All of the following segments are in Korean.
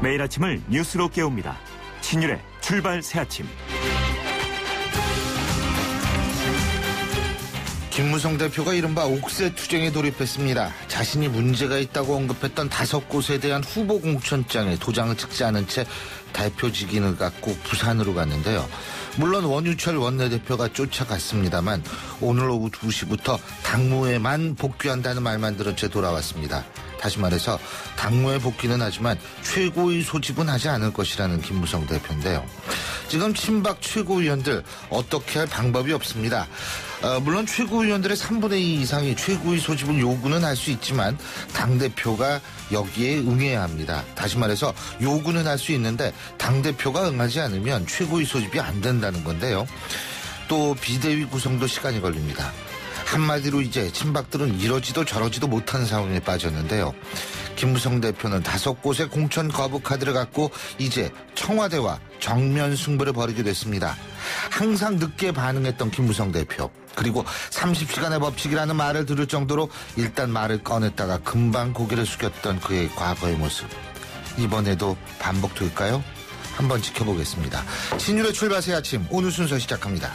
매일 아침을 뉴스로 깨웁니다. 신율의 출발 새아침. 김무성 대표가 이른바 옥새 투쟁에 돌입했습니다. 자신이 문제가 있다고 언급했던 5곳에 대한 후보 공천장에 도장을 찍지 않은 채 대표직인을 갖고 부산으로 갔는데요. 물론 원유철 원내대표가 쫓아갔습니다만 오늘 오후 2시부터 당무에만 복귀한다는 말만 들은 채 돌아왔습니다. 다시 말해서 당무에 복귀는 하지만 최고위 소집은 하지 않을 것이라는 김무성 대표인데요. 지금 친박 최고위원들 어떻게 할 방법이 없습니다. 물론 최고위원들의 3분의 2 이상이 최고위 소집을 요구는 할 수 있지만 당대표가 여기에 응해야 합니다. 다시 말해서 요구는 할 수 있는데 당대표가 응하지 않으면 최고위 소집이 안 된다는 건데요. 또 비대위 구성도 시간이 걸립니다. 한마디로 이제 친박들은 이러지도 저러지도 못한 상황에 빠졌는데요. 김무성 대표는 5곳의 공천 거부 카드를 갖고 이제 청와대와 정면 승부를 벌이게 됐습니다. 항상 늦게 반응했던 김무성 대표. 그리고 30시간의 법칙이라는 말을 들을 정도로 일단 말을 꺼냈다가 금방 고개를 숙였던 그의 과거의 모습. 이번에도 반복될까요? 한번 지켜보겠습니다. 신율의 출발 새 아침 오늘 순서 시작합니다.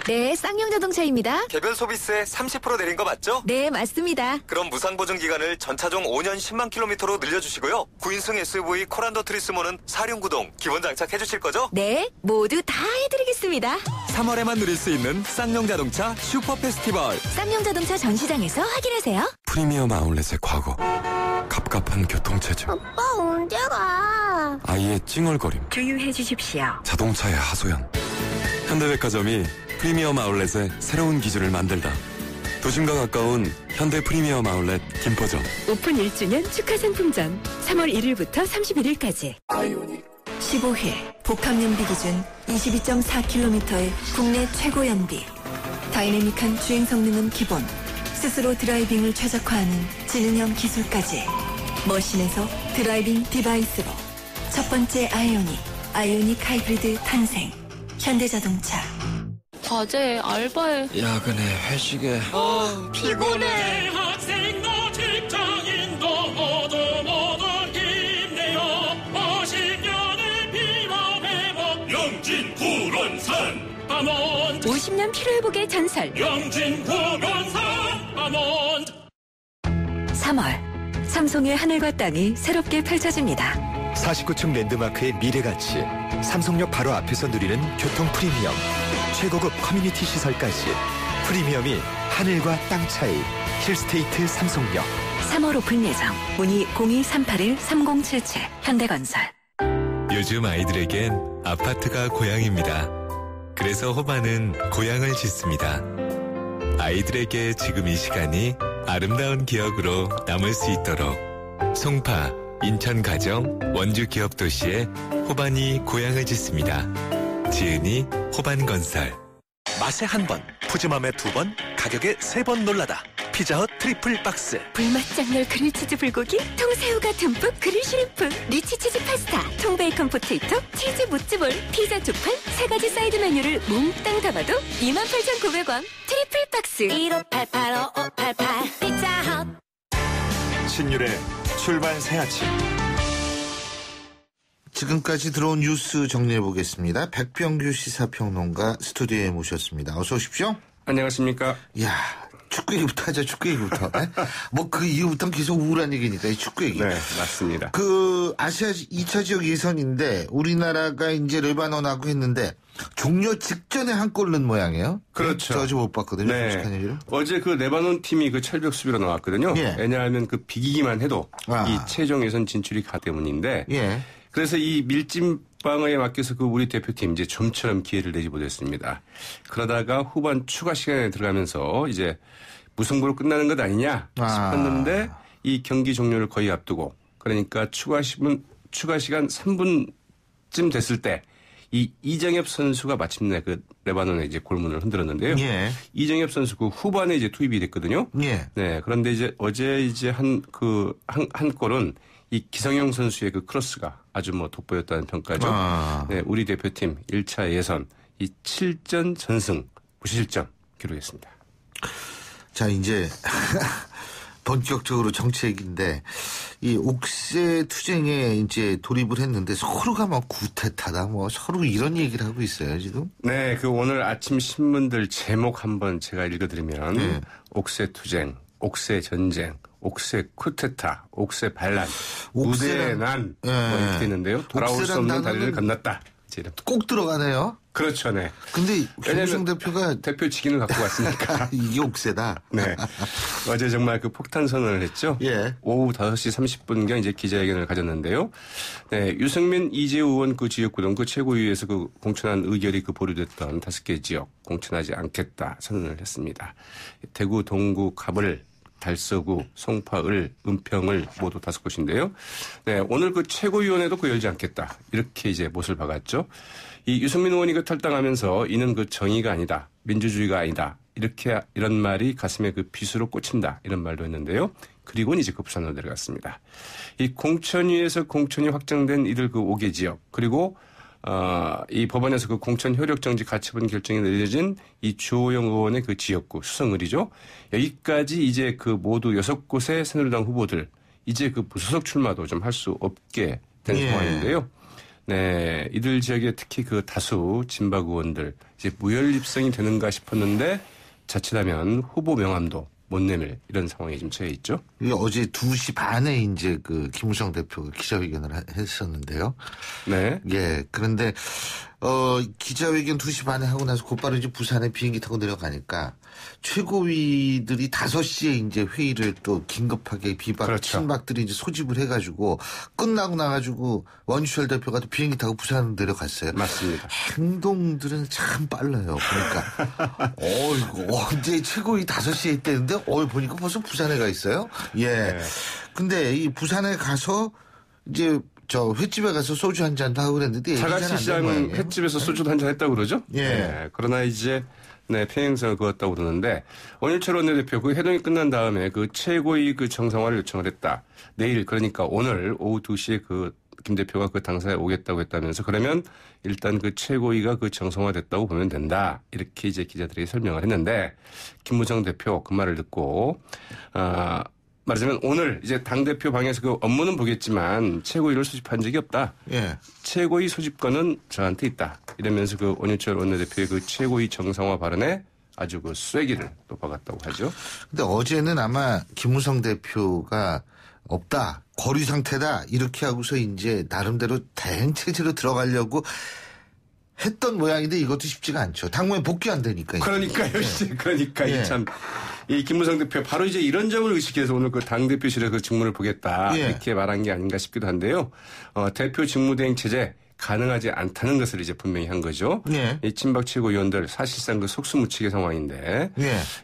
네, 쌍용자동차입니다. 개별 소비세 30% 내린 거 맞죠? 네, 맞습니다. 그럼 무상보증 기간을 전차종 5년 10만 킬로미터로 늘려주시고요. 9인승 SUV 코란도 트리스모는 사륜구동 기본 장착해 주실 거죠? 네, 모두 다 해드리겠습니다. 3월에만 누릴 수 있는 쌍용자동차 슈퍼 페스티벌. 쌍용자동차 전시장에서 확인하세요. 프리미엄 아울렛의 과거. 갑갑한 교통체증. 오빠 언제 가? 아이의 찡얼거림. 주유해 주십시오. 자동차의 하소연. 현대백화점이 프리미엄 아울렛의 새로운 기준을 만들다. 도심과 가까운 현대 프리미엄 아울렛 김포점. 오픈 1주년 축하 상품전 3월 1일부터 31일까지. 15회 복합연비 기준 22.4km의 국내 최고 연비. 다이내믹한 주행 성능은 기본. 스스로 드라이빙을 최적화하는 지능형 기술까지. 머신에서 드라이빙 디바이스로 첫 번째 아이오닉 하이브리드 탄생. 현대자동차. 과제에 알바에 야근에 회식에. 피곤해. 학생도 직장인도 모두 힘내요. 50년의 피로 회복 영진구론산 아몬드. 50년 피로회복의 전설. 영진구론산 아몬드. 3월 삼성의 하늘과 땅이 새롭게 펼쳐집니다. 49층 랜드마크의 미래가치, 삼성역 바로 앞에서 누리는 교통 프리미엄, 최고급 커뮤니티 시설까지 프리미엄이 하늘과 땅 차이. 힐스테이트 삼성역. 3월 오픈 예정. 문의 0238-3077 현대건설. 요즘 아이들에겐 아파트가 고향입니다. 그래서 호반은 고향을 짓습니다. 아이들에게 지금 이 시간이 아름다운 기억으로 남을 수 있도록 송파, 인천 가정, 원주 기업도시에 호반이 고향을 짓습니다. 지은이 호반건설. 맛에 한 번, 푸짐함에 2번, 가격에 3번 놀라다. 피자헛 트리플 박스. 불맛 장렬 그릴치즈 불고기, 통새우가 듬뿍 그릴 슈림프, 리치치즈 파스타, 통베이컨 포테이토, 치즈 모찌볼, 피자 2판, 3가지 사이드 메뉴를 몽땅 담아도 28,900원. 트리플 박스. 1588-5588 피자헛. 신율의 출발 새아침. 지금까지 들어온 뉴스 정리해보겠습니다. 백병규 시사평론가 스튜디오에 모셨습니다. 어서 오십시오. 안녕하십니까. 이야, 축구 얘기부터 하자, 축구 얘기부터. 뭐 그 이후부터는 계속 우울한 얘기니까, 이 축구 얘기. 네, 맞습니다. 아시아 2차 지역 예선인데, 우리나라가 이제 레바논하고 했는데, 종료 직전에 한 골 넣은 모양이에요? 그렇죠. 저 어제 못 봤거든요. 네. 솔직한 얘기를. 어제 그 레바논 팀이 그 철벽 수비로 나왔거든요. 예. 왜냐하면 그 비기기만 해도 이 최종 예선 진출이 가 때문인데. 예. 그래서 이 밀집방어에 맡겨서 그 우리 대표팀 이제 좀처럼 기회를 내지 못했습니다. 그러다가 후반 추가 시간에 들어가면서 이제 무승부로 끝나는 것 아니냐 싶었는데 이 경기 종료를 거의 앞두고 그러니까 추가 시간 3분쯤 됐을 때 이 이정엽 선수가 마침내 그 레바논의 이제 골문을 흔들었는데요. 예. 이정엽 선수 그 후반에 이제 투입이 됐거든요. 예. 네. 그런데 이제 어제 이제 한 골은 이 기성용 선수의 그 크로스가 아주 뭐 돋보였다는 평가죠. 네. 우리 대표팀 1차 예선 이 7전 전승 무실점 기록했습니다. 자, 이제 본격적으로 정치 얘기인데 이 옥새 투쟁에 이제 돌입을 했는데 서로가 막 구태타다 뭐 서로 이런 얘기를 하고 있어요 지금. 네, 그 오늘 아침 신문들 제목 한번 제가 읽어드리면 네. 옥새 투쟁, 옥새 전쟁, 옥새 쿠데타, 옥새 반란, 무대의 난 뭐 이렇게 되는데요. 돌아올 수 없는 다리를 건넜다. 꼭 들어가네요. 그렇죠, 네. 근데 김무성 대표가 대표 직인을 갖고 왔으니까 이게 옥새다. 네. 어제 정말 그 폭탄 선언을 했죠. 예. 오후 5시 30분경 이제 기자회견을 가졌는데요. 네, 유승민, 이재호 의원 그 지역구동 그 최고위에서 그 공천한 의결이 그 보류됐던 5개 지역 공천하지 않겠다 선언을 했습니다. 대구, 동구, 갑을, 달서구, 송파을, 은평을 모두 5곳인데요. 네, 오늘 그 최고위원회도 그 열지 않겠다. 이렇게 이제 못을 박았죠. 이 유승민 의원이 그 탈당하면서 이는 그 정의가 아니다. 민주주의가 아니다. 이런 말이 가슴에 그 비수로 꽂힌다. 이런 말도 했는데요. 그리고는 이제 그 부산으로 내려갔습니다. 이 공천위에서 공천이 확정된 이들 그 5개 지역 그리고 이 법원에서 그 공천 효력 정지 가처분 결정이 내려진 이 주호영 의원의 그 지역구 수성을이죠. 여기까지 이제 그 모두 6곳의 새누리당 후보들 이제 그 무소속 출마도 좀 할 수 없게 된 상황인데요. 네, 이들 지역에 특히 그 다수 진박 의원들 이제 무혈 입성이 되는가 싶었는데 자칫하면 후보 명함도 못 내밀 이런 상황에 좀 처해 있죠. 어제 2시 반에 이제 그 김무성 대표가 기자회견을 했었는데요. 네. 예. 그런데 기자회견 2시 반에 하고 나서 곧바로 이제 부산에 비행기 타고 내려가니까 최고위들이 5시에 이제 회의를 또 긴급하게 그렇죠. 친박들이 이제 소집을 해가지고 끝나고 나가지고 원희철 대표가 또 비행기 타고 부산으로 내려갔어요. 맞습니다. 행동들은 참 빨라요. 그러니까. 어이구, 언제 최고위 5시에 있다는데 보니까 벌써 부산에 가 있어요. 예. 네. 근데 이 부산에 가서 이제 저 횟집에 가서 소주 한 잔도 하고 그랬는데 사가시 시장 횟집에서 소주도 한 잔 했다고 그러죠? 예. 네. 그러나 이제 평행선을 그었다고 그러는데 원일철 원내대표 그 회동이 끝난 다음에 그 최고위 그 정상화를 요청을 했다. 내일 그러니까 오늘 오후 2시에 그 김 대표가 그 당사에 오겠다고 했다면서 그러면 일단 그 최고위가 그 정상화됐다고 보면 된다. 이렇게 이제 기자들이 설명을 했는데 김무성 대표 그 말을 듣고 말하자면 오늘 이제 당대표 방에서 그 업무는 보겠지만 최고위를 소집한 적이 없다. 예. 최고위 소집권은 저한테 있다. 이러면서 그 원유철 원내대표의 그 최고위 정상화 발언에 아주 그 쐐기를 또 박았다고 하죠. 근데 어제는 아마 김무성 대표가 없다. 거리 상태다. 이렇게 하고서 이제 나름대로 대행 체제로 들어가려고 했던 모양인데 이것도 쉽지가 않죠. 당무에 복귀 안 되니까. 그러니까요. 그러니까 참. 이 김무성 대표 바로 이제 이런 점을 의식해서 오늘 그 당대표실에 그 직무를 보겠다. 이렇게 말한 게 아닌가 싶기도 한데요. 대표 직무대행 체제 가능하지 않다는 것을 이제 분명히 한 거죠. 이 친박 최고위원들 사실상 그 속수무책의 상황인데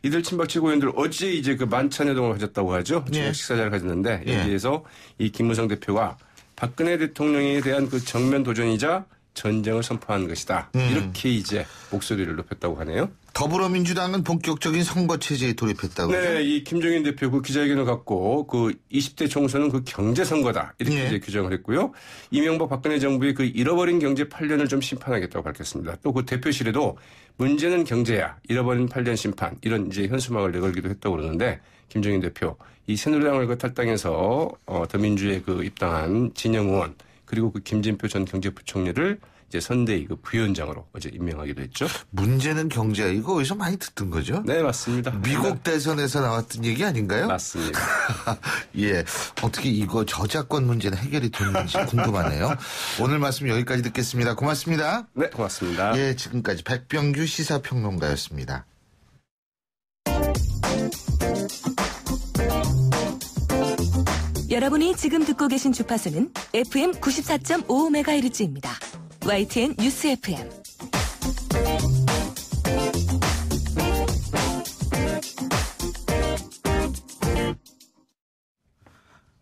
이들 친박 최고위원들 어제 이제 그 만찬회동을 가졌다고 하죠. 저녁 식사자를 가졌는데 여기에서 이 김무성 대표가 박근혜 대통령에 대한 그 정면 도전이자 전쟁을 선포한 것이다. 이렇게 이제 목소리를 높였다고 하네요. 더불어민주당은 본격적인 선거체제에 돌입했다고요? 네, 이 김종인 대표 그 기자회견을 갖고 그 20대 총선은 그 경제선거다. 이렇게 이제 규정을 했고요. 이명박 박근혜 정부의 그 잃어버린 경제 8년을 좀 심판하겠다고 밝혔습니다. 또 그 대표실에도 문제는 경제야. 잃어버린 8년 심판. 이런 이제 현수막을 내걸기도 했다고 그러는데 김종인 대표 이 새누리당을 그 탈당해서 더민주에 그 입당한 진영 의원 그리고 그 김진표 전 경제부총리를 이제 선대위 그 부위원장으로 어제 임명하기도 했죠. 문제는 경제야. 이거 어디서 많이 듣던 거죠? 네, 맞습니다. 미국 대선에서 나왔던 얘기 아닌가요? 맞습니다. 예. 어떻게 이거 저작권 문제는 해결이 됐는지 궁금하네요. 오늘 말씀 여기까지 듣겠습니다. 고맙습니다. 네, 고맙습니다. 예, 지금까지 백병규 시사평론가였습니다. 여러분이 지금 듣고 계신 주파수는 FM 94.5MHz입니다. YTN 뉴스 FM.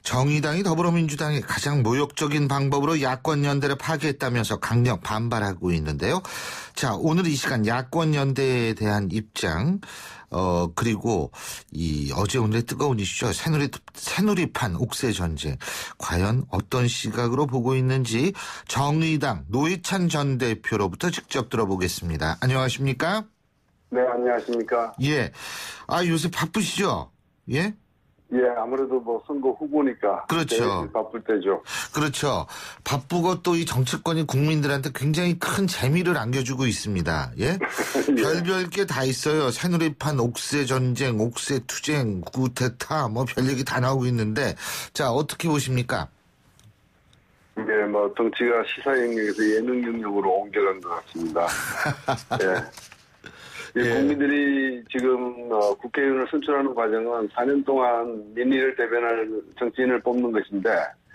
정의당이 더불어민주당의 가장 모욕적인 방법으로 야권연대를 파괴했다면서 강력 반발하고 있는데요. 자, 오늘 이 시간 야권연대에 대한 입장, 그리고 어제 오늘의 뜨거운 이슈죠. 새누리판 옥새 전쟁. 과연 어떤 시각으로 보고 있는지 정의당 노회찬 전 대표로부터 직접 들어보겠습니다. 안녕하십니까? 네, 안녕하십니까? 예. 요새 바쁘시죠? 예? 예, 아무래도 선거 후보니까. 그렇죠. 바쁠 때죠. 그렇죠. 바쁘고 또 이 정치권이 국민들한테 굉장히 큰 재미를 안겨주고 있습니다. 예? 예. 별별 게 다 있어요. 새누리판 옥새 전쟁, 옥새 투쟁, 구테타, 별 얘기 다 나오고 있는데, 자, 어떻게 보십니까? 예, 정치가 시사 영역에서 예능 영역으로 옮겨간 것 같습니다. 예. 예. 국민들이 지금 국회의원을 선출하는 과정은 4년 동안 민의를 대변할 정치인을 뽑는 것인데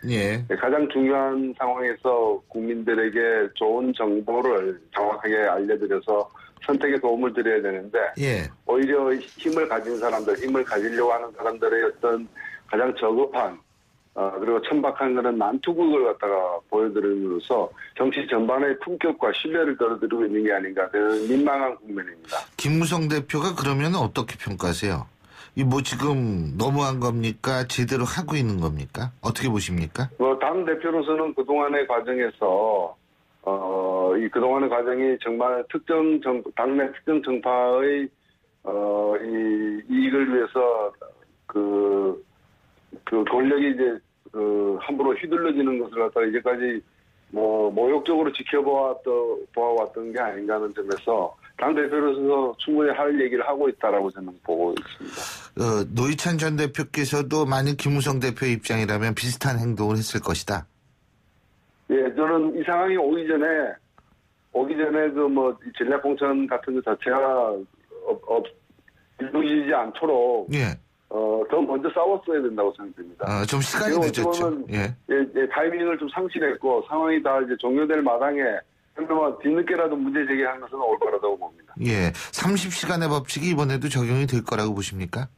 예. 가장 중요한 상황에서 국민들에게 좋은 정보를 정확하게 알려드려서 선택에 도움을 드려야 되는데 예. 오히려 힘을 가진 사람들, 힘을 가지려고 하는 사람들의 어떤 가장 저급한 그리고 천박한 그런 난투극을 갖다가 보여드림으로써 정치 전반의 품격과 신뢰를 떨어뜨리고 있는 게 아닌가 하는 민망한 국면입니다. 김무성 대표가 그러면 어떻게 평가하세요? 지금 너무한 겁니까? 제대로 하고 있는 겁니까? 어떻게 보십니까? 당 대표로서는 그동안의 과정에서 이 그동안의 과정이 정말 당내 특정 정파의 이 이익을 위해서 그 권력이 이제 함부로 휘둘러지는 것을 갖다가 이제까지 모욕적으로 지켜보아왔던 게 아닌가 하는 점에서 당 대표로서 충분히 할 얘기를 하고 있다라고 저는 보고 있습니다. 노회찬 전 대표께서도 만약 김무성 대표의 입장이라면 비슷한 행동을 했을 것이다. 예, 저는 이 상황이 오기 전에 전략공천 같은 것 자체가 이루어지지 않도록 예. 더 먼저 싸웠어야 된다고 생각됩니다. 좀 시간이 늦었죠. 예, 타이밍을 좀 상실했고 상황이 다 이제 종료될 마당에 뒤늦게라도 문제 제기하는 것은 올 거라고 봅니다. 예, 30시간의 법칙이 이번에도 적용이 될 거라고 보십니까?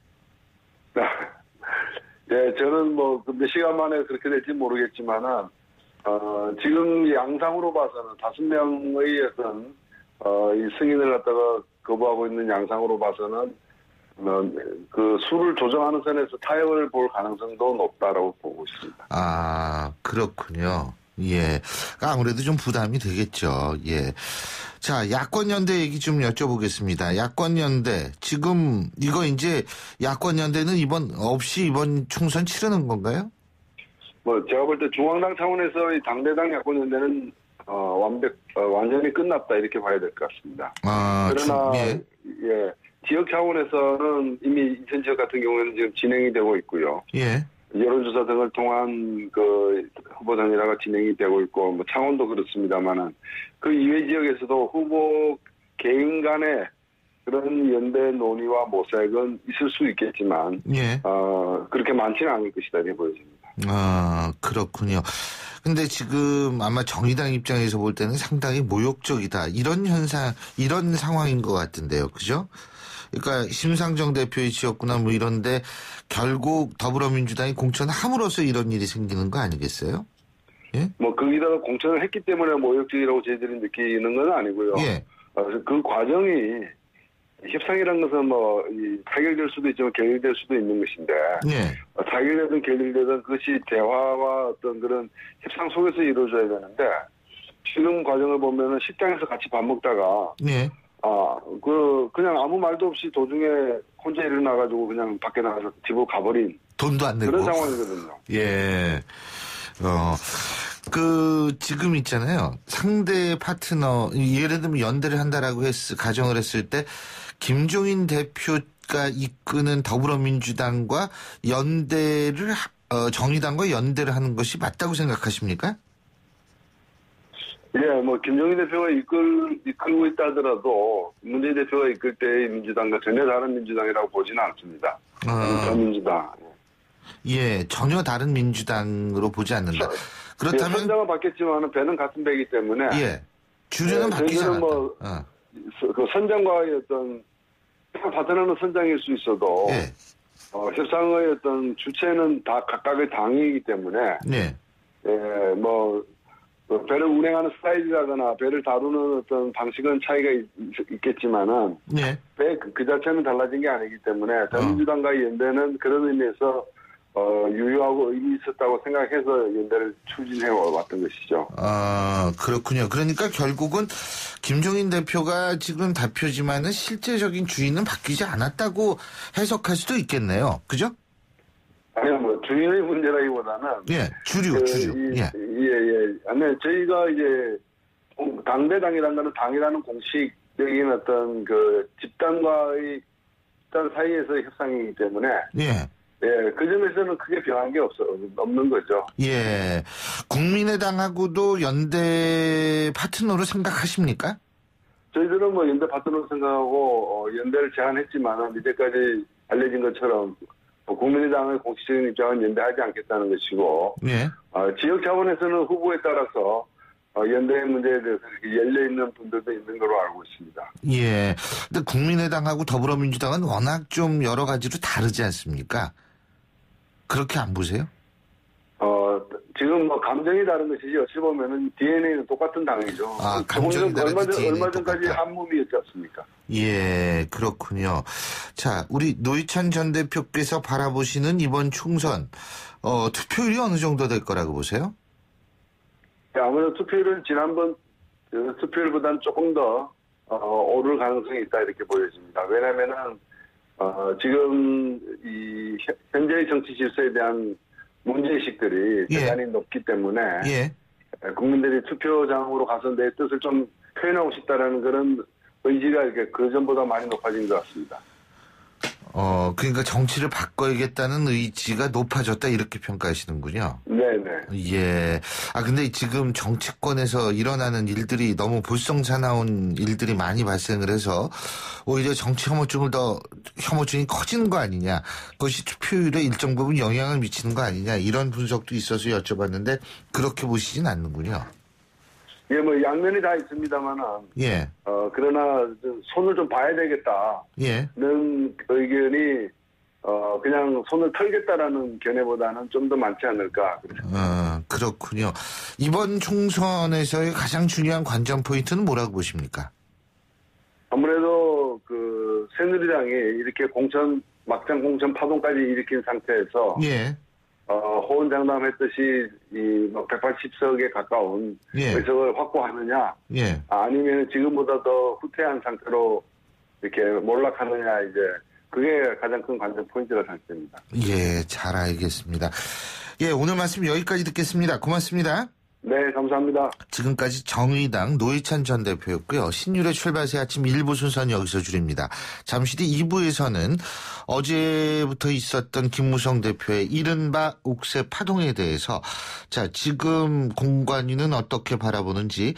예, 저는 몇 시간 만에 그렇게 될지 모르겠지만은 지금 양상으로 봐서는 5명의 어떤 이 승인을 갖다가 거부하고 있는 양상으로 봐서는 그 수를 조정하는 선에서 타협을 볼 가능성도 높다라고 보고 있습니다. 그렇군요. 예. 아무래도 좀 부담이 되겠죠. 예. 자, 야권연대 얘기 좀 여쭤보겠습니다. 야권연대. 지금 야권연대는 이번 총선 치르는 건가요? 제가 볼 때 중앙당 차원에서 이 당대당 야권연대는 완전히 끝났다 이렇게 봐야 될 것 같습니다. 그러나 예. 지역 차원에서는 이미 인천 지역 같은 경우에는 지금 진행이 되고 있고요. 예. 여론조사 등을 통한 후보 단일화가 진행이 되고 있고, 창원도 그렇습니다만은 그 이외 지역에서도 후보 개인 간의 그런 연대 논의와 모색은 있을 수 있겠지만, 예. 그렇게 많지는 않을 것이다 이렇게 보여집니다. 그렇군요. 근데 지금 아마 정의당 입장에서 볼 때는 상당히 모욕적이다. 이런 상황인 것 같은데요. 그죠? 그러니까 심상정 대표의 지역구나 이런데 결국 더불어민주당이 공천함으로써 이런 일이 생기는 거 아니겠어요? 예? 거기다가 공천을 했기 때문에 모욕적이라고 저희들이 느끼는 건 아니고요. 예. 그 과정이 협상이라는 것은 타결될 수도 있지만 결렬될 수도 있는 것인데 예. 타결되든 결렬되든 그것이 대화와 어떤 그런 협상 속에서 이루어져야 되는데 지금 과정을 보면은 식당에서 같이 밥 먹다가 예. 그냥 아무 말도 없이 도중에 혼자 일어나가지고 그냥 밖에 나가서 집으로 가버린. 돈도 안 내고. 그런 상황이거든요. 예. 지금 있잖아요. 상대 파트너, 예를 들면 연대를 한다라고 가정을 했을 때, 김종인 대표가 이끄는 더불어민주당과 정의당과 연대를 하는 것이 맞다고 생각하십니까? 예, 김종인 대표가 이끌고 있다 하더라도 문재인 대표가 이끌 때의 민주당과 전혀 다른 민주당이라고 보지는 않습니다. 민주당. 예, 전혀 다른 민주당으로 보지 않는다. 그렇다면 예, 선장은 바뀌었지만 배는 같은 배이기 때문에 예, 주류는 바뀌지 않았다. 그 선장과의 어떤 파트너는 선장일 수 있어도 예. 협상의 어떤 주체는 다 각각의 당이기 때문에 네. 배를 운행하는 스타일이라거나 배를 다루는 어떤 방식은 차이가 있겠지만은 네. 배 그 자체는 달라진 게 아니기 때문에 더민주당과의 연대는 그런 의미에서 유효하고 의미 있었다고 생각해서 연대를 추진해 왔던 것이죠. 아, 그렇군요. 그러니까 결국은 김종인 대표가 지금 대표지만은 실제적인 주인은 바뀌지 않았다고 해석할 수도 있겠네요. 그죠? 아니요, 주인의 문제라기보다는. 예, 주류. 예. 아니, 저희가 이제 당대당이라는 거는 당이라는 공식적인 어떤 집단 사이에서의 협상이기 때문에. 예. 예, 그 점에서는 크게 변한 게 없는 거죠. 예. 국민의당하고도 연대 파트너로 생각하십니까? 저희들은 연대 파트너로 생각하고, 연대를 제안했지만, 이제까지 알려진 것처럼, 국민의당의 공식적인 입장은 연대하지 않겠다는 것이고, 예. 지역 차원에서는 후보에 따라서, 연대 문제에 대해서 이렇게 열려있는 분들도 있는 걸로 알고 있습니다. 예. 근데 국민의당하고 더불어민주당은 워낙 좀 여러 가지로 다르지 않습니까? 그렇게 안 보세요? 지금 감정이 다른 것이지 어찌 보면은 DNA는 똑같은 당이죠. 아, 감정이 다르지 얼마 전까지 한 몸이었지 않습니까? 예, 그렇군요. 자, 우리 노회찬 전 대표께서 바라보시는 이번 총선, 투표율이 어느 정도 될 거라고 보세요? 네, 아무래도 투표율은 지난번 투표율보다는 조금 더 오를 가능성이 있다 이렇게 보여집니다. 왜냐면은 지금 이 현재의 정치 질서에 대한 문제의식들이 대단히 높기 때문에 국민들이 투표장으로 가서 내 뜻을 좀 표현하고 싶다라는 그런 의지가 이렇게 그 전보다 많이 높아진 것 같습니다. 그러니까 정치를 바꿔야겠다는 의지가 높아졌다 이렇게 평가하시는군요. 네네. 예. 근데 지금 정치권에서 일어나는 일들이 너무 볼썽사나운 일들이 많이 발생을 해서 오히려 정치 혐오증이 커지는 거 아니냐. 그것이 투표율에 일정 부분 영향을 미치는 거 아니냐. 이런 분석도 있어서 여쭤봤는데 그렇게 보시진 않는군요. 예, 양면이 다 있습니다만은. 예. 그러나, 손을 좀 봐야 되겠다. 예. 는 의견이, 그냥 손을 털겠다라는 견해보다는 좀 더 많지 않을까. 그렇군요. 이번 총선에서의 가장 중요한 관전 포인트는 뭐라고 보십니까? 아무래도 새누리당이 이렇게 막장 공천 파동까지 일으킨 상태에서. 예. 호언장담했듯이 180석에 가까운 의석을 확보하느냐, 아니면 지금보다 더 후퇴한 상태로 이렇게 몰락하느냐, 이제 그게 가장 큰 관전 포인트가 될 겁니다. 예, 잘 알겠습니다. 예, 오늘 말씀 여기까지 듣겠습니다. 고맙습니다. 네, 감사합니다. 지금까지 정의당 노회찬 전 대표였고요. 신율의 출발새 아침 1부 순서는 여기서 줄입니다. 잠시 뒤 2부에서는 어제부터 있었던 김무성 대표의 이른바 옥새 파동에 대해서 지금 공관위는 어떻게 바라보는지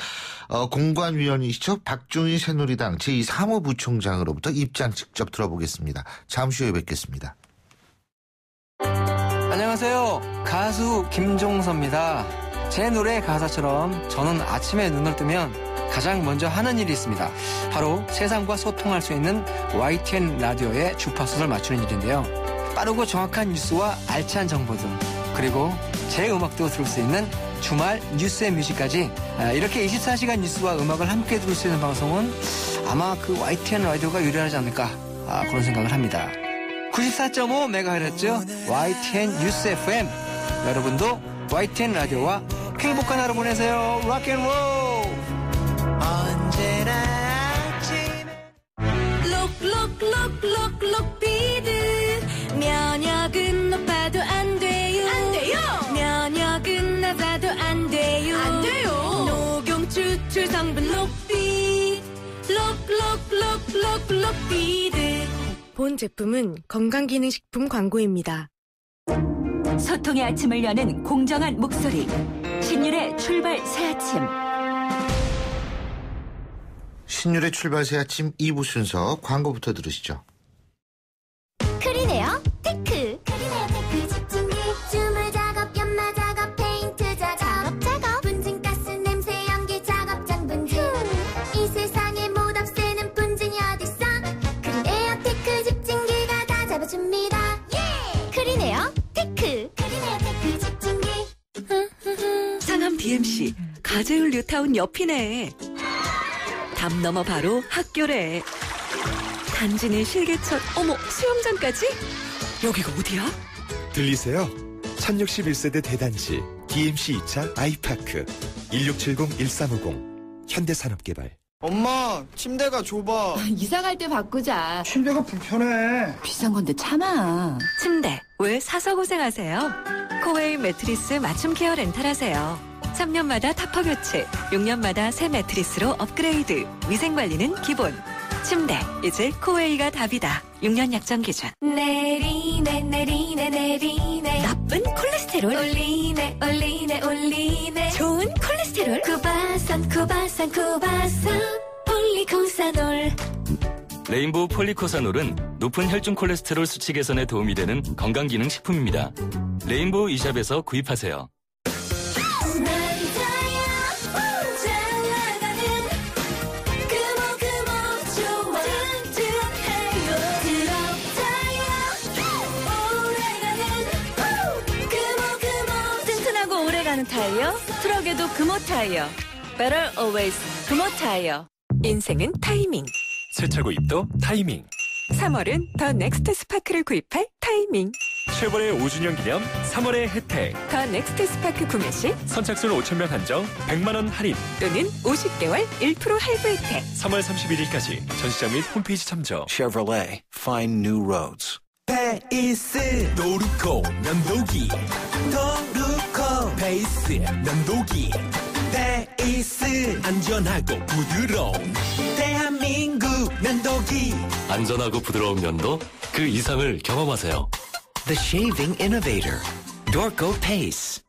공관위원이시죠? 박종희 새누리당 제2사무부총장으로부터 입장 직접 들어보겠습니다. 잠시 후에 뵙겠습니다. 안녕하세요. 가수 김종서입니다. 제 노래 가사처럼 저는 아침에 눈을 뜨면 가장 먼저 하는 일이 있습니다. 바로 세상과 소통할 수 있는 YTN 라디오의 주파수를 맞추는 일인데요. 빠르고 정확한 뉴스와 알찬 정보들, 그리고 제 음악도 들을 수 있는 주말 뉴스의 뮤직까지 이렇게 24시간 뉴스와 음악을 함께 들을 수 있는 방송은 아마 YTN 라디오가 유리하지 않을까 그런 생각을 합니다. 94.5MHz YTN 뉴스 FM, 여러분도 YTN 라디오와 행복한 하루 보내세요. 락앤롤. 언제나 아침에 록록록록록비드 면역은 높아도 안 돼요. 안 돼요. 면역은 낮아도 안 돼요. 안 돼요. 녹용 추출 성분 록비 록록록록록비드. 본 제품은 건강기능식품 광고입니다. 소통의 아침을 여는 공정한 목소리. 신율의 출발 새아침. 신율의 출발 새아침 2부 순서 광고부터 들으시죠. 크리네어 테크. 크리네어 테크 집중기. 주물 작업, 연마 작업, 페인트 작업. 분진가스, 냄새, 연기 작업장 분진. 이 세상에 못 없애는 분진이 어딨어. 크리네어 테크 집중기가 다 잡아줍니다. 예! DMC, 가재울 뉴타운 옆이네. 담 넘어 바로 학교래. 단지 내 실개천, 어머, 수영장까지? 여기가 어디야? 들리세요? 1061세대 대단지 DMC 2차 아이파크 1670-1350 현대산업개발. 엄마, 침대가 좁아. 이사 갈 때 바꾸자. 침대가 불편해. 비싼 건데 참아. 침대, 왜 사서 고생하세요? 코웨이 매트리스 맞춤 케어 렌탈하세요. 3년마다 타퍼 교체, 6년마다 새 매트리스로 업그레이드. 위생관리는 기본. 침대, 이제 코웨이가 답이다. 6년 약정 기준. 내리네 내리네 내리네 나쁜 콜레스테롤 올리네 올리네 올리네 좋은 콜레스테롤 쿠바산 쿠바산 쿠바산 폴리코사놀. 레인보우 폴리코사놀은 높은 혈중 콜레스테롤 수치 개선에 도움이 되는 건강기능식품입니다. 레인보우 이샵에서 구입하세요. 타이어, 트럭에도 금호 타이어. Better always 금호 타이어. 인생은 타이밍. 세차 구입도 타이밍. 3월은 더 넥스트 스파크를 구입할 타이밍. 쉐보레 5주년 기념 3월의 혜택. 더 넥스트 스파크 구매 시 선착순 5,000명 한정 100만원 할인 또는 50개월 1% 할부 혜택. 3월 31일까지 전시장 및 홈페이지 참조. Chevrolet, find new roads. 베이스 도르코 면도기 도르코 베이스 면도기 베이스 안전하고 부드러운 대한민국 면도기. 안전하고 부드러운 면도 그 이상을 경험하세요. The Shaving Innovator, Dorco Pace.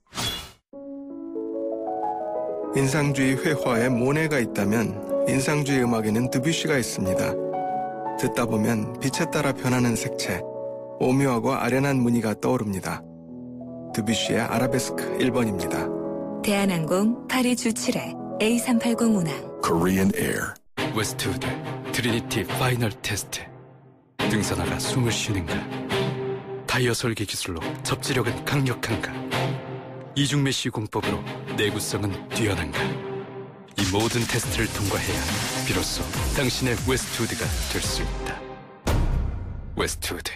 인상주의 회화에 모네가 있다면 인상주의 음악에는 드뷔시가 있습니다. 듣다 보면 빛에 따라 변하는 색채, 오묘하고 아련한 무늬가 떠오릅니다. 드뷔시의 아라베스크 1번입니다. 대한항공 파리 주출해 A380 운항. Korean Air. 웨스트우드 트리니티 파이널 테스트. 등산화가 숨을 쉬는가? 타이어 설계 기술로 접지력은 강력한가? 이중 메쉬 공법으로 내구성은 뛰어난가? 이 모든 테스트를 통과해야 비로소 당신의 웨스트우드가 될 수 있다. 웨스트우드.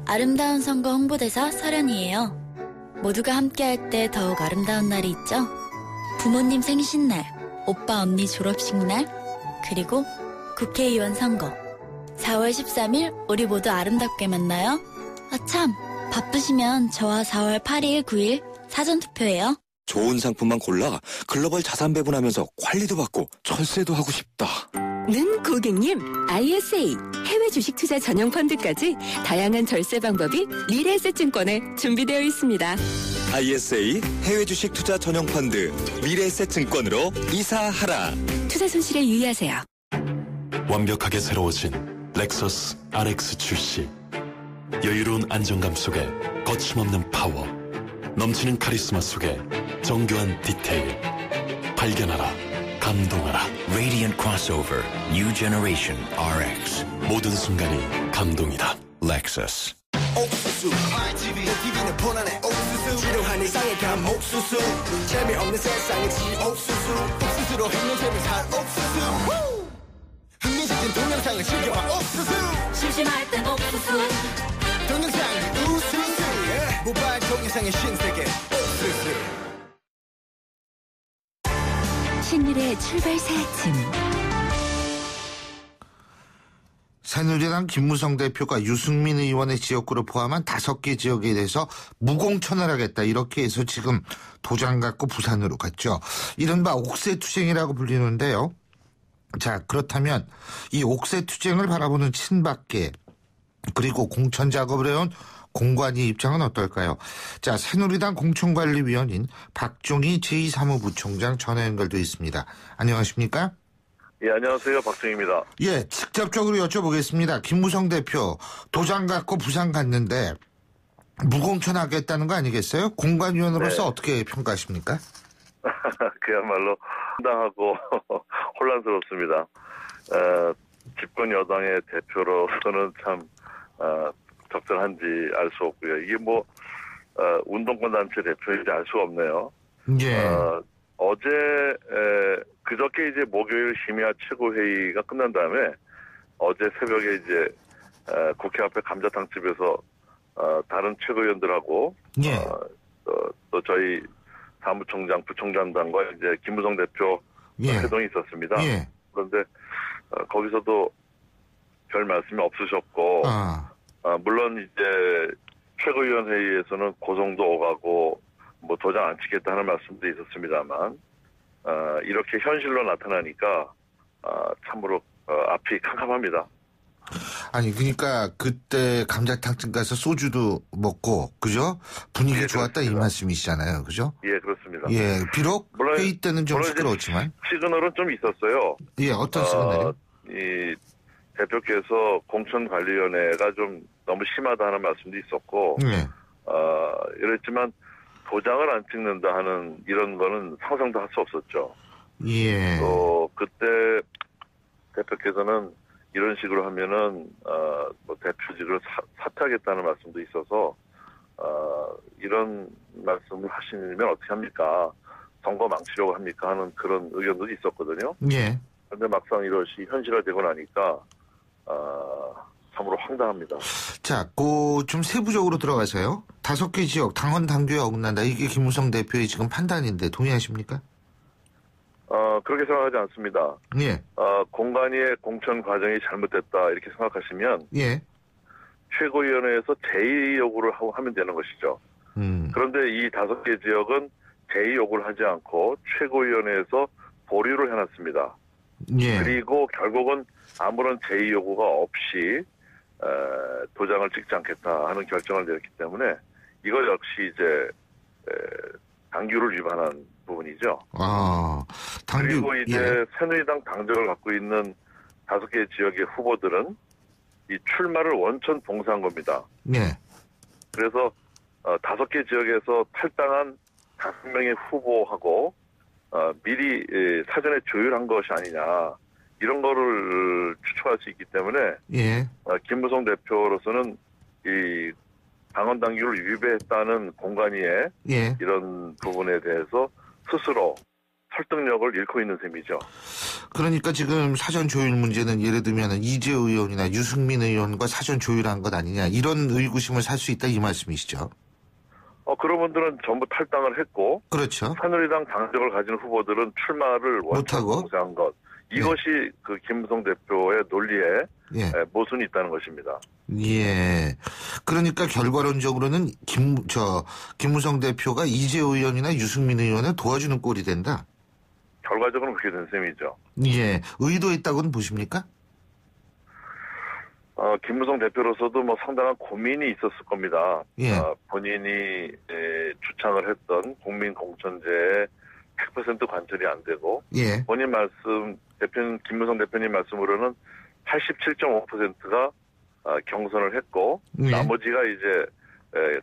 아름다운 선거 홍보대사 설현이에요. 모두가 함께할 때 더욱 아름다운 날이 있죠. 부모님 생신날, 오빠 언니 졸업식 날, 그리고 국회의원 선거. 4월 13일 우리 모두 아름답게 만나요. 참, 바쁘시면 저와 4월 8일, 9일 사전투표해요. 좋은 상품만 골라 글로벌 자산 배분하면서 관리도 받고 철세도 하고 싶다. 는 고객님, ISA 해외 주식 투자 전용 펀드까지 다양한 절세 방법이 미래에셋증권에 준비되어 있습니다. ISA 해외 주식 투자 전용 펀드 미래에셋증권으로 이사하라. 투자 손실에 유의하세요. 완벽하게 새로워진 렉서스 RX 출시. 여유로운 안정감 속에 거침없는 파워, 넘치는 카리스마 속에 정교한 디테일. 발견하라, 감동하라. Radiant Crossover New Generation RX. 모든 순간이 감동이다. Lexus. 옥수수 TV는 보나네 옥수수 지루한 일상의 감옥수수 재미없는 세상의 지옥수수 옥수수로 행동체를 산 옥수수 흥미진진 동영상을 즐겨봐 옥수수 심심할 땐 옥수수 동영상이 우수수 모바일 동영상의 신세계 옥수수. 신일의 출발 새 아침. 새누리당 김무성 대표가 유승민 의원의 지역구를 포함한 5개 지역에 대해서 무공천을 하겠다, 이렇게 해서 지금 도장 갖고 부산으로 갔죠. 이른바 옥새투쟁이라고 불리는데요. 자, 그렇다면 이 옥새투쟁을 바라보는 친박계 그리고 공천 작업을 해온 공관위 입장은 어떨까요? 자, 새누리당 공천관리위원인 박종희 제2사무부총장 전화 연결돼 있습니다. 안녕하십니까? 예, 안녕하세요. 박종희입니다. 예, 직접적으로 여쭤보겠습니다. 김무성 대표 도장 갖고 부산 갔는데 무공천하겠다는 거 아니겠어요? 공관위원으로서 네. 어떻게 평가하십니까? 그야말로 황당하고 혼란스럽습니다. 집권 여당의 대표로서는 참 적절한지 알 수 없고요. 이게 운동권 단체 대표인지 알 수가 없네요. 예. 그저께 이제 목요일 심야 최고회의가 끝난 다음에 어제 새벽에 이제 국회 앞에 감자탕집에서 다른 최고위원들하고 예. 또 저희 사무총장, 부총장단과 이제 김무성 대표 예. 회동이 있었습니다. 예. 그런데 거기서도 별 말씀이 없으셨고 물론 이제 최고위원 회의에서는 고성도 오가고 뭐 도장 안 찍겠다는 말씀도 있었습니다만 이렇게 현실로 나타나니까 참으로 앞이 캄캄합니다. 아니 그러니까 그때 감자탕집 가서 소주도 먹고 그죠? 분위기 좋았다 이 말씀이시잖아요, 그죠? 예, 그렇습니다. 예, 비록 물론, 회의 때는 좀 시끄러웠지만 시그널은 좀 있었어요. 예, 어떤 시그널이요? 이 대표께서 공천관리위원회가 좀 너무 심하다 하는 말씀도 있었고, 네. 이랬지만 도장을 안 찍는다 하는 이런 거는 상상도 할 수 없었죠. 예. 또 그때 대표께서는 이런 식으로 하면은 뭐 대표직을 사퇴하겠다는 말씀도 있어서 이런 말씀을 하시면 어떻게 합니까? 선거 망치려고 합니까? 하는 그런 의견도 있었거든요. 예. 그런데 막상 이것이 현실화되고 나니까 참으로 황당합니다. 자, 좀 세부적으로 들어가서요. 5개 지역 당원 당규에 어긋난다. 이게 김무성 대표의 지금 판단인데 동의하십니까? 그렇게 생각하지 않습니다. 예. 공관위의 공천 과정이 잘못됐다 이렇게 생각하시면 예. 최고위원회에서 제의 요구를 하면 되는 것이죠. 그런데 이 5개 지역은 제의 요구를 하지 않고 최고위원회에서 보류를 해놨습니다. 예. 그리고 결국은 아무런 제의 요구가 없이 도장을 찍지 않겠다 하는 결정을 내렸기 때문에 이거 역시 이제 당규를 위반한 부분이죠. 당규. 그리고 이제 예. 새누리당 당적을 갖고 있는 5개 지역의 후보들은 이 출마를 원천 봉사한 겁니다. 예. 그래서 5개 지역에서 탈당한 5명의 후보하고 미리 사전에 조율한 것이 아니냐 이런 거를 추측할 수 있기 때문에 예. 김무성 대표로서는 이 당원 당규를 위배했다는 공관위의 예. 이런 부분에 대해서 스스로 설득력을 잃고 있는 셈이죠. 그러니까 지금 사전 조율 문제는 예를 들면 이재호 의원이나 유승민 의원과 사전 조율한 것 아니냐 이런 의구심을 살 수 있다 이 말씀이시죠. 그런 분들은 전부 탈당을 했고 그렇죠. 새누리당 당적을 가진 후보들은 출마를 원천 봉쇄한 것. 이것이 그 김무성 대표의 논리에 모순이 있다는 것입니다. 예. 그러니까 결과론적으로는 김무성 대표가 이재호 의원이나 유승민 의원을 도와주는 꼴이 된다. 결과적으로는 그렇게 된 셈이죠. 예. 의도했다고는 보십니까? 김무성 대표로서도 뭐 상당한 고민이 있었을 겁니다. 예. 본인이 주창을 했던 국민공천제에 100% 관철이 안 되고 예. 본인 말씀 김무성 대표님 말씀으로는 87.5%가 경선을 했고 예. 나머지가 이제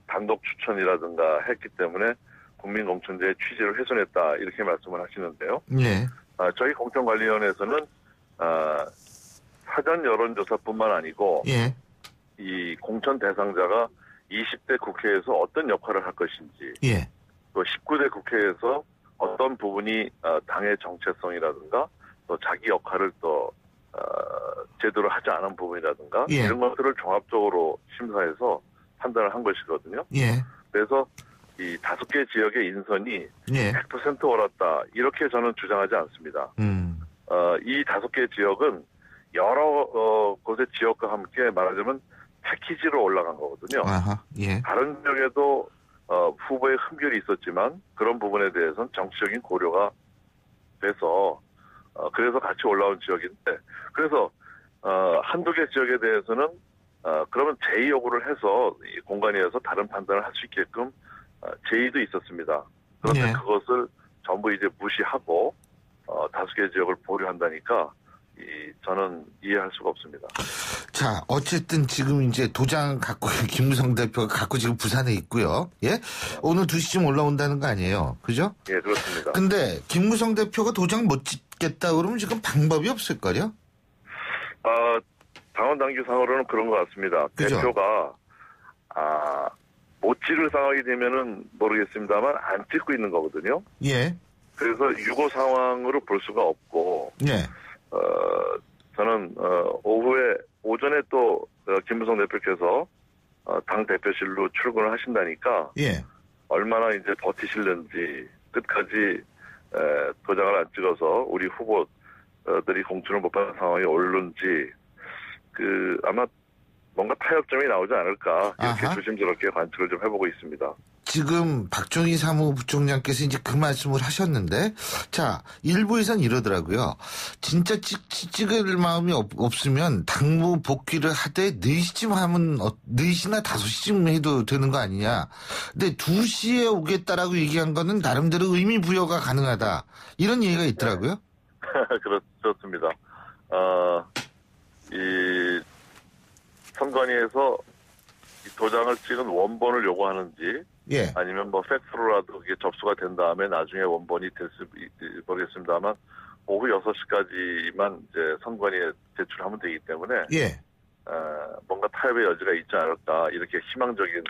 단독 추천이라든가 했기 때문에 국민공천제의 취지를 훼손했다 이렇게 말씀을 하시는데요. 예. 저희 공천관리위원회에서는 사전 여론조사뿐만 아니고 예. 이 공천 대상자가 20대 국회에서 어떤 역할을 할 것인지 예. 또 19대 국회에서 어떤 부분이 당의 정체성이라든가 또 자기 역할을 또 제대로 하지 않은 부분이라든가 예. 이런 것들을 종합적으로 심사해서 판단을 한 것이거든요. 예. 그래서 이 5개 지역의 인선이 예. 100% 옳았다 이렇게 저는 주장하지 않습니다. 이 5개 지역은 여러 곳의 지역과 함께 말하자면 패키지로 올라간 거거든요. 아하. 예. 다른 지역에도 후보의 흠결이 있었지만 그런 부분에 대해서는 정치적인 고려가 돼서 그래서 같이 올라온 지역인데 그래서 한두 개 지역에 대해서는 그러면 제의 요구를 해서 이 공간위에서 다른 판단을 할 수 있게끔 제의도 있었습니다. 그런데 예. 그것을 전부 이제 무시하고 5개 지역을 보류한다니까 저는 이해할 수가 없습니다. 자, 어쨌든 지금 이제 도장 갖고 김무성 대표가 갖고 지금 부산에 있고요. 예? 오늘 2시쯤 올라온다는 거 아니에요. 그죠? 예, 그렇습니다. 근데 김무성 대표가 도장 못 찍겠다 그러면 지금 방법이 없을걸요? 당원 당규상으로는 그런 것 같습니다. 그죠? 대표가 못 찍을 상황이 되면은 모르겠습니다만 안 찍고 있는 거거든요. 예. 그래서 유고 상황으로 볼 수가 없고, 예. 저는, 오전에 또, 김무성 대표께서, 당 대표실로 출근을 하신다니까, 예. 얼마나 이제 버티실는지, 끝까지, 도장을 안 찍어서 우리 후보들이 공천을 못 받는 상황이 오를는지, 아마 뭔가 타협점이 나오지 않을까, 이렇게 아하. 조심스럽게 관측을 좀 해보고 있습니다. 지금 박정희 사무부총장께서 이제 그 말씀을 하셨는데, 자, 일부에선 이러더라고요. 진짜 찍을 마음이 없으면 당무 복귀를 하되 4시쯤 하면 4시나 5시쯤 해도 되는 거 아니냐. 근데 2시에 오겠다라고 얘기한 거는 나름대로 의미 부여가 가능하다. 이런 얘기가 있더라고요. 그렇습니다. 이 선관위에서 이 도장을 찍은 원본을 요구하는지, 예. 아니면 뭐 팩스로라도 그게 접수가 된 다음에 나중에 원본이 될지 모르겠습니다만 오후 6시까지만 이제 선관위에 제출하면 되기 때문에 예. 뭔가 타협의 여지가 있지 않을까, 이렇게 희망적인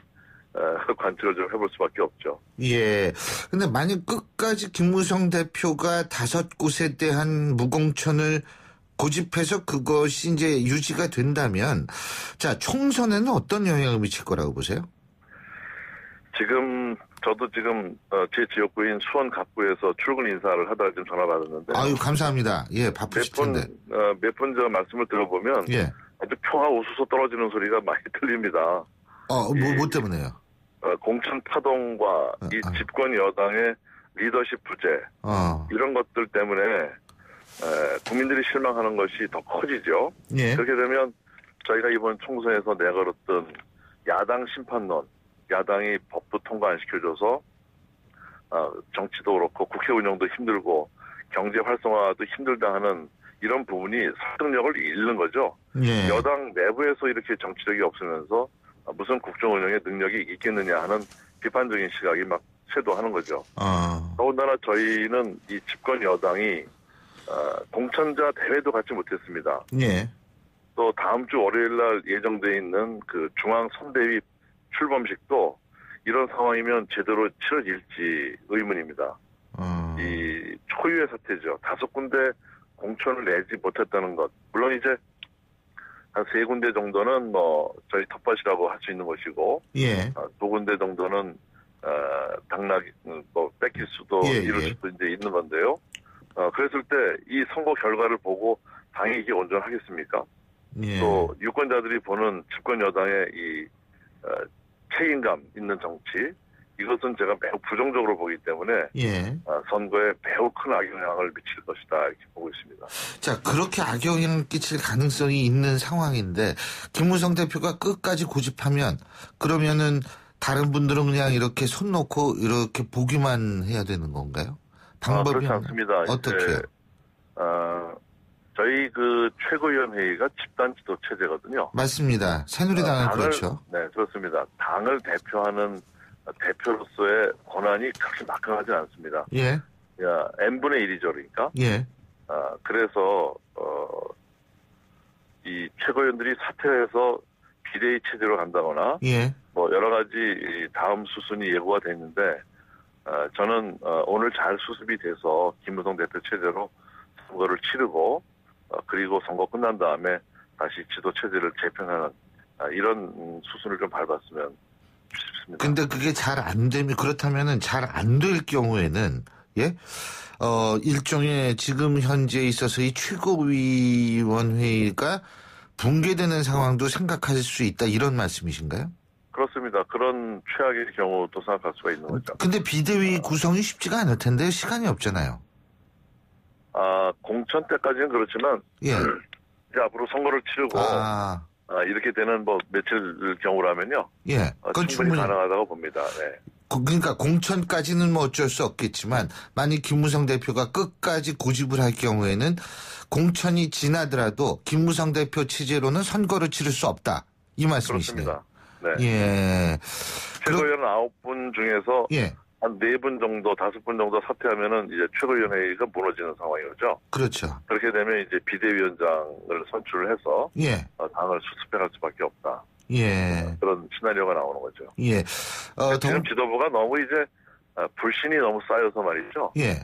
관측을 좀 해볼 수밖에 없죠. 예. 근데 만약 끝까지 김무성 대표가 5곳에 대한 무공천을 고집해서 그것이 이제 유지가 된다면, 자, 총선에는 어떤 영향을 미칠 거라고 보세요? 저도 지금, 제 지역구인 수원 갑구에서 출근 인사를 하다가 지금 전화 받았는데. 아유, 감사합니다. 예, 바쁘실 텐데. 몇 번 저 말씀을 들어보면. 예. 아주 표가 우수서 떨어지는 소리가 많이 들립니다. 뭐 때문에요? 공천 파동과 이 집권 여당의 리더십 부재. 이런 것들 때문에, 국민들이 실망하는 것이 더 커지죠. 예. 그렇게 되면 저희가 이번 총선에서 내걸었던 야당 심판론, 야당이 법도 통과 안 시켜줘서 정치도 그렇고 국회 운영도 힘들고 경제 활성화도 힘들다 하는 이런 부분이 설득력을 잃는 거죠. 예. 여당 내부에서 이렇게 정치력이 없으면서 무슨 국정 운영의 능력이 있겠느냐 하는 비판적인 시각이 막 쇄도하는 거죠. 더군다나 저희는 이 집권 여당이 공천자 대회도 갖지 못했습니다. 예. 또 다음 주 월요일 날 예정돼 있는 그 중앙 선대위 출범식도 이런 상황이면 제대로 치러질지 의문입니다. 이 초유의 사태죠. 5군데 공천을 내지 못했다는 것. 물론 이제 한 3군데 정도는 뭐 저희 텃밭이라고 할 수 있는 것이고, 예. 2군데 정도는 당락 뭐 뺏길 수도 이럴 수도 이제 있는 건데요. 그랬을 때 이 선거 결과를 보고 당이 이게 온전하겠습니까? 예. 또 유권자들이 보는 집권 여당의 이 책임감 있는 정치, 이것은 제가 매우 부정적으로 보기 때문에 예. 선거에 매우 큰 악영향을 미칠 것이다, 이렇게 보고 있습니다. 자, 그렇게 악영향을 끼칠 가능성이 있는 상황인데 김무성 대표가 끝까지 고집하면, 그러면은 다른 분들은 그냥 이렇게 손 놓고 이렇게 보기만 해야 되는 건가요? 방법이 그렇지 않습니다. 어떻게요? 저희 그 최고위원회의가 집단 지도 체제거든요. 맞습니다. 새누리당은 그렇죠. 네, 그렇습니다. 당을 대표하는 대표로서의 권한이 그렇게 막강하지 않습니다. 예. n분의 1이죠, 그러니까. 예. 그래서 이 최고위원들이 사퇴해서 비대위 체제로 간다거나, 예. 뭐 여러 가지 다음 수순이 예고가 됐는데, 저는 오늘 잘 수습이 돼서 김무성 대표 체제로 선거를 치르고, 그리고 선거 끝난 다음에 다시 지도 체제를 재편하는 이런 수순을 좀 밟았으면 싶습니다. 근데 그게 잘 안 되면, 그렇다면은 잘 안 될 경우에는, 예? 일종의 지금 현재에 있어서 이 최고위원회의가 붕괴되는 상황도 생각하실 수 있다, 이런 말씀이신가요? 그렇습니다. 그런 최악의 경우도 생각할 수가 있는 거죠. 근데 비대위 구성이 쉽지가 않을 텐데 시간이 없잖아요. 공천 때까지는 그렇지만, 예. 이제 앞으로 선거를 치르고, 이렇게 되는 뭐 며칠 경우라면요. 예. 충분히 가능하다고 봅니다. 네. 그러니까 공천까지는 뭐 어쩔 수 없겠지만, 만약 김무성 대표가 끝까지 고집을 할 경우에는 공천이 지나더라도 김무성 대표 체제로는 선거를 치를 수 없다, 이 말씀이시네요. 그렇습니다. 네. 예. 최고위원 9분 중에서 예. 한 4분 정도, 5분 정도 사퇴하면은 이제 최고위원회의가 무너지는 상황이죠. 그렇죠. 그렇게 되면 이제 비대위원장을 선출을 해서 예. 당을 수습해갈 수밖에 없다. 예. 그런 시나리오가 나오는 거죠. 예. 지금 지도부가 너무 이제 불신이 너무 쌓여서 말이죠. 예.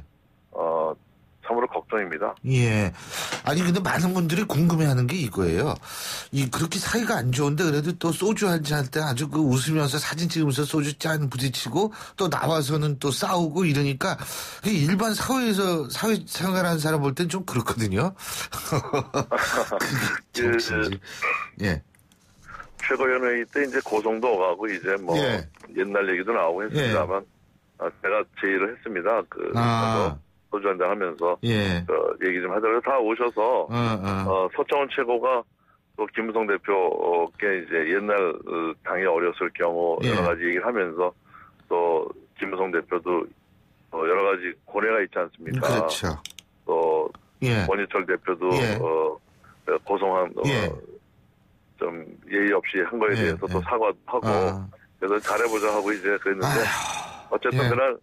참으로 걱정입니다. 예. 아니, 근데 많은 분들이 궁금해하는 게 이거예요. 그렇게 사이가 안 좋은데 그래도 또 소주 한잔 할 때 아주 웃으면서 사진 찍으면서 소주 짠 부딪히고 또 나와서는 또 싸우고 이러니까 일반 사회에서 사회생활하는 사람 볼 땐 좀 그렇거든요. 예. 최고위원회의 때 이제 고성도 오가고 이제 예. 옛날 얘기도 나오고 했습니다만 제가 제의를 했습니다. 소주 한잔 하면서 얘기 좀 하자고 다 오셔서 서청원 최고가 또 김무성 대표께 이제 옛날 당이 어렸을 경우 여러 가지 얘기를 하면서 또 김무성 대표도 여러 가지 고뇌가 있지 않습니까? 그렇죠. 또 원희철 대표도 고성한 좀 예의 없이 한 거에 대해서 또 사과하고 그래서 잘해보자 하고 이제 그랬는데 어쨌든 그날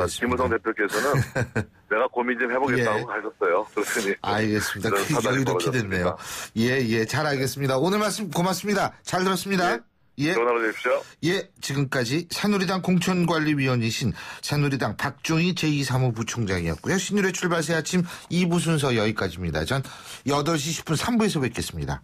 김무성 대표께서는 내가 고민 좀 해보겠다고 하셨어요. 그랬더니 알겠습니다. 이렇게 됐네요. 예, 잘 알겠습니다. 오늘 말씀 고맙습니다. 잘 들었습니다. 예. 좋은 하루 되십시오. 예, 지금까지 새누리당 공천관리위원이신 새누리당 박종희 제2사무부총장이었고요. 신율의 출발새 아침 2부 순서 여기까지입니다. 전 8시 10분 3부에서 뵙겠습니다.